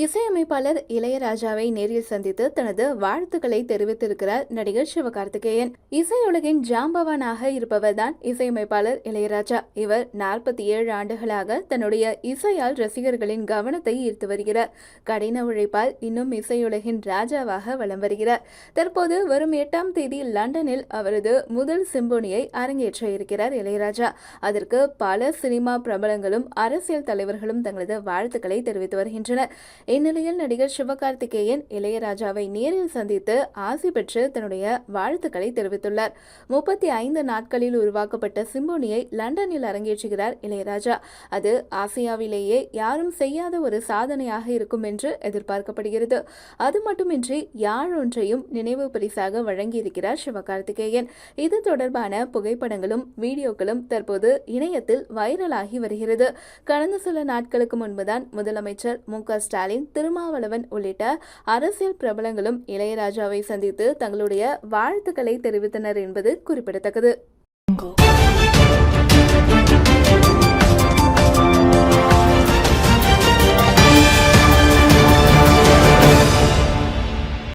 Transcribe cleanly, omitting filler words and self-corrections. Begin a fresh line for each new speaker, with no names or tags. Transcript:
இசையமைப்பாளர் இளையராஜாவை நேரில் சந்தித்து தனது வாழ்த்துக்களை தெரிவித்திருக்கிறார் நடிகர் சிவகார்த்திகேயன். இசையுலகின் ஜாம்பவானாக இருப்பவர்தான் இசையமைப்பாளர் இளையராஜா. இவர் 47 ஆண்டுகளாக தன்னுடைய இசையால் ரசிகர்களின் கவனத்தை ஈர்த்து வருகிறார். கடின உழைப்பால் இன்னும் இசையுலகின் ராஜாவாக வலம் வருகிறார். தற்போது வரும் 8ஆம் தேதி லண்டனில் அவரது முதல் சிம்போனியை அரங்கேற்ற இருக்கிறார் இளையராஜா. அதற்கு பல சினிமா பிரபலங்களும் அரசியல் தலைவர்களும் தங்களது வாழ்த்துக்களை தெரிவித்து வருகின்றனர். இந்நிலையில் நடிகர் சிவகார்த்திகேயன் இளையராஜாவை நேரில் சந்தித்து ஆசி பெற்று தன்னுடைய வாழ்த்துக்களை தெரிவித்துள்ளார். 35 நாட்களில் உருவாக்கப்பட்ட சிம்போனியை லண்டனில் அரங்கேற்றுகிறார் இளையராஜா. அது ஆசியாவிலேயே யாரும் செய்யாத ஒரு சாதனையாக இருக்கும் என்று எதிர்பார்க்கப்படுகிறது. அது மட்டுமின்றி யாழ் ஒன்றையும் நினைவு பரிசாக வழங்கியிருக்கிறார் சிவகார்த்திகேயன். இது தொடர்பான புகைப்படங்களும் வீடியோக்களும் தற்போது இணையத்தில் வைரலாகி வருகிறது. கடந்த சில நாட்களுக்கு முன்புதான் முதலமைச்சர் மு.க.ஸ்டாலின், திருமாவளவன் உள்ளிட்ட அரசியல் பிரபலங்களும் இளையராஜாவை சந்தித்து தங்களுடைய வாழ்த்துக்களை தெரிவித்தனர் என்பது குறிப்பிடத்தக்கது.